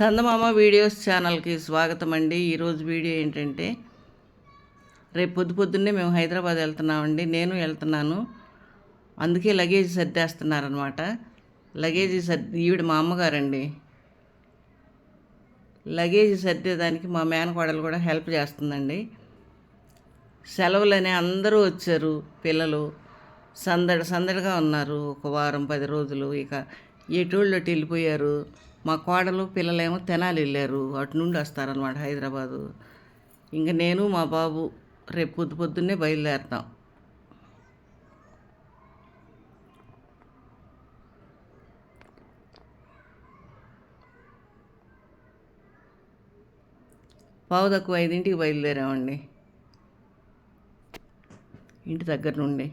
చందమామ videos ఛానల్కి స్వాగతం అండి. ఈరోజు వీడియో ఏంటంటే, రేపు పొద్దున్నే మేము హైదరాబాద్ వెళ్తున్నామండి. నేను వెళ్తున్నాను. అందుకే లగేజ్ సర్దేస్తున్నారనమాట. లగేజీ ఈవిడ మా అమ్మగారండి. లగేజీ సర్దేదానికి మా మేనకోడలు కూడా హెల్ప్ చేస్తుందండి. సెలవులనే అందరూ వచ్చారు. పిల్లలు సందడిగా ఉన్నారు. ఒక వారం 10 రోజులు. ఇక ఎటోళ్ళు అటు వెళ్ళిపోయారు. మా కోడలు పిల్లలేమో తెనాలి వెళ్ళారు. అటు నుండి వస్తారనమాట హైదరాబాదు. ఇంక నేను మా బాబు రేపు పొద్దున్నే బయలుదేరుతాం. పావు తక్కువ 5ంటికి బయలుదేరామండి ఇంటి దగ్గర నుండి.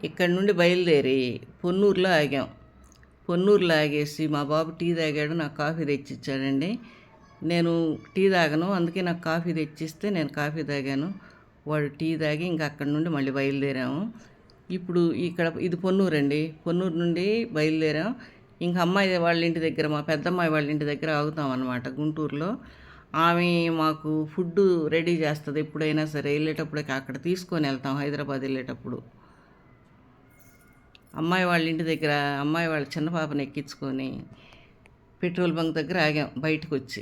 ఇక్కడ నుండి బయలుదేరి పొన్నూరులో ఆగాం. పొన్నూరులో ఆగేసి మా బాబు టీ తాగాడు, నాకు కాఫీ తెచ్చిచ్చాడండి. నేను టీ తాగను, అందుకే నాకు కాఫీ తెచ్చిస్తే నేను కాఫీ తాగాను. వాడు టీ తాగి ఇంకా అక్కడి నుండి మళ్ళీ బయలుదేరాము. ఇప్పుడు ఇక్కడ ఇది పొన్నూరు అండి. పొన్నూరు నుండి బయలుదేరాం. ఇంకా అమ్మాయి వాళ్ళ ఇంటి దగ్గర, మా పెద్దమ్మాయి వాళ్ళ ఇంటి దగ్గర ఆగుతాం అన్నమాట గుంటూరులో. ఆమె మాకు ఫుడ్ రెడీ చేస్తుంది ఎప్పుడైనా సరే. వెళ్ళేటప్పుడు అక్కడ తీసుకొని వెళ్తాం హైదరాబాద్ వెళ్ళేటప్పుడు. అమ్మాయి వాళ్ళ ఇంటి దగ్గర అమ్మాయి వాళ్ళ చిన్న పాపను ఎక్కించుకొని పెట్రోల్ బంక్ దగ్గర ఆగాం. బయటకు వచ్చి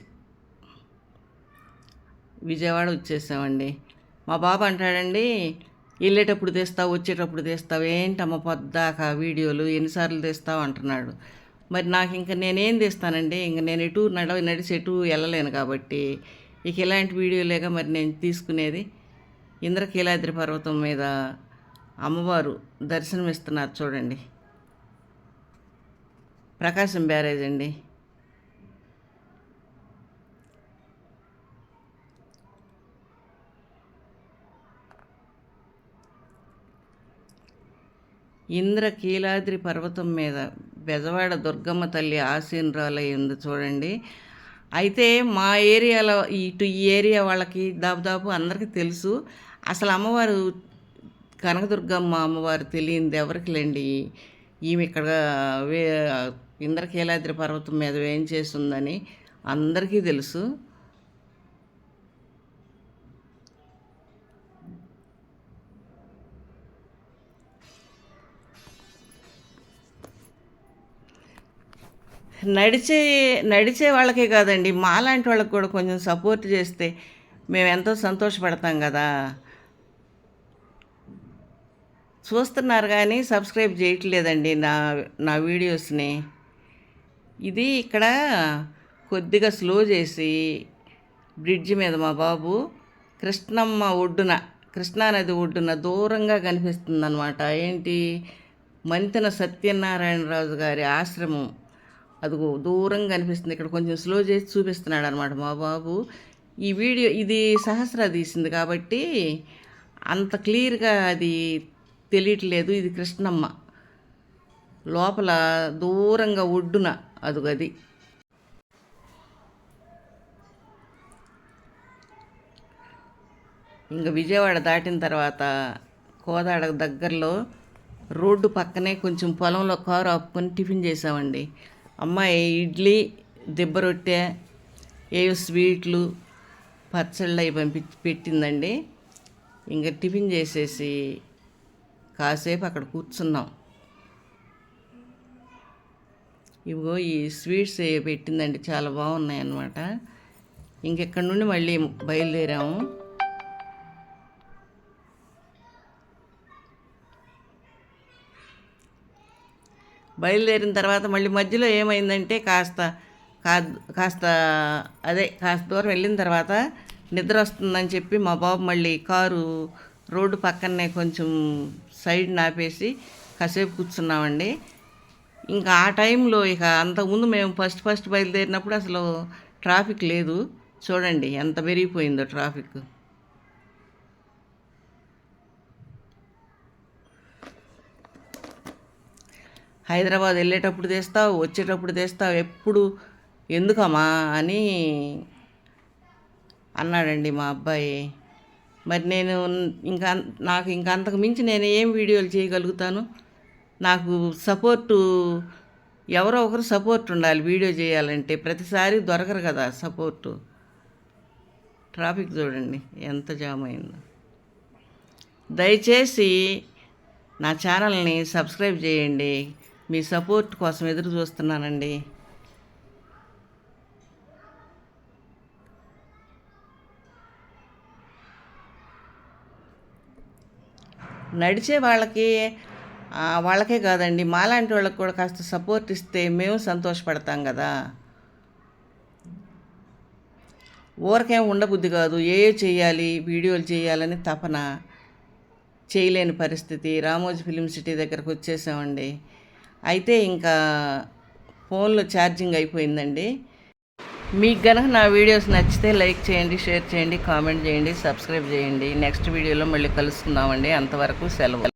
విజయవాడ వచ్చేసామండి. మా బాబు అంటాడండి, వెళ్ళేటప్పుడు తెస్తావు వచ్చేటప్పుడు తెస్తావు, ఏంటమ్మ పొద్దాక వీడియోలు ఎన్నిసార్లు తెస్తావు అంటున్నాడు. మరి నాకు ఇంకా నేనేం తెస్తానండి, ఇంక నేను ఎటు నడిచి ఎటు వెళ్ళలేను కాబట్టి ఇక ఇలాంటి వీడియోలేగా మరి నేను తీసుకునేది. ఇంద్రకీలాద్రి పర్వతం మీద అమ్మవారు దర్శనమిస్తున్నారు చూడండి. ప్రకాశం బ్యారేజ్ అండి. ఇంద్రకీలాద్రి పర్వతం మీద బెజవాడ దుర్గమ్మ తల్లి ఆశీనురాలై ఉంది చూడండి. అయితే మా ఏరియాలో ఈ ఏరియా వాళ్ళకి దాదాపు అందరికీ తెలుసు. అసలు అమ్మవారు కనకదుర్గమ్మ అమ్మవారు తెలియనిది ఎవరికి లేండి. ఈమె ఇక్కడ ఇంద్రకీలాద్రి పర్వతం మీద వేయించేస్తుందని అందరికీ తెలుసు. నడిచే వాళ్ళకే కాదండి, మాలాంటి వాళ్ళకి కూడా కొంచెం సపోర్ట్ చేస్తే మేము ఎంతో సంతోషపడతాం కదా. చూస్తున్నారు కానీ సబ్స్క్రైబ్ చేయట్లేదండి నా వీడియోస్ని. ఇది ఇక్కడ కొద్దిగా స్లో చేసి బ్రిడ్జి మీద మా బాబు కృష్ణానది ఒడ్డున దూరంగా కనిపిస్తుంది అనమాట. ఏంటి, మంతెన సత్యనారాయణరాజు గారి ఆశ్రమం అది దూరంగా కనిపిస్తుంది. ఇక్కడ కొంచెం స్లో చేసి చూపిస్తున్నాడు అనమాట మా బాబు. ఈ వీడియో ఇది సహస్ర తీసింది కాబట్టి అంత క్లియర్గా అది తెలియట్లేదు. ఇది కృష్ణమ్మ లోపల దూరంగా ఒడ్డున అదుగది. ఇంకా విజయవాడ దాటిన తర్వాత కోదాడ దగ్గరలో రోడ్డు పక్కనే కొంచెం పొలంలో కారు ఆపుకొని టిఫిన్ చేసామండి. అమ్మాయి ఇడ్లీ, దిబ్బ రొట్టె, ఏవో స్వీట్లు, పచ్చళ్ళు అవి పెట్టిందండి. ఇంకా టిఫిన్ చేసేసి కాసేపు అక్కడ కూర్చున్నాం. ఇవిగో ఈ స్వీట్స్ పెట్టిందండి, చాలా బాగున్నాయి అన్నమాట. ఇంకెక్కడి నుండి మళ్ళీ బయలుదేరాము. బయలుదేరిన తర్వాత మళ్ళీ మధ్యలో ఏమైందంటే కాస్త దూరం వెళ్ళిన తర్వాత నిద్ర వస్తుందని చెప్పి మా బాబు మళ్ళీ కారు రోడ్డు పక్కనే కొంచెం సైడ్ నాపేసి కాసేపు కూర్చున్నామండి. ఇంకా ఆ టైంలో ఇక అంతకుముందు మేము ఫస్ట్ బయలుదేరినప్పుడు అసలు ట్రాఫిక్ లేదు. చూడండి ఎంత పెరిగిపోయిందో ట్రాఫిక్. హైదరాబాద్ వెళ్ళేటప్పుడు తెస్తావు వచ్చేటప్పుడు తెస్తావు, ఎప్పుడు ఎందుకమ్మా అని అన్నాడండి మా అబ్బాయి. మరి నేను ఇంకా నాకు ఇంకా అంతకు మించి నేను ఏం వీడియోలు చేయగలుగుతాను? నాకు సపోర్టు ఎవరో ఒకరు సపోర్ట్ ఉండాలి వీడియో చేయాలంటే. ప్రతిసారి దొరకరు కదా సపోర్టు. ట్రాఫిక్ చూడండి ఎంత జామ్ అయిందో. దయచేసి నా ఛానల్ని సబ్స్క్రైబ్ చేయండి. మీ సపోర్ట్ కోసం ఎదురు చూస్తున్నానండి. నడిచే వాళ్ళకే కాదండి, మాలాంటి వాళ్ళకి కూడా కాస్త సపోర్ట్ ఇస్తే మేము సంతోషపడతాం కదా. ఊరకేం ఉండబుద్ధి కాదు, చేయాలి, వీడియోలు చేయాలని తపన, చేయలేని పరిస్థితి. రామోజీ ఫిలిం సిటీ దగ్గరకు వచ్చేసామండి. అయితే ఇంకా ఫోన్లో ఛార్జింగ్ అయిపోయిందండి. మీకు గనక నా వీడియోస్ నచ్చితే లైక్ చేయండి, షేర్ చేయండి, కామెంట్ చేయండి, సబ్స్క్రైబ్ చేయండి. నెక్స్ట్ వీడియోలో మళ్ళీ కలుసుకుందామండి. అంతవరకు సెలవు.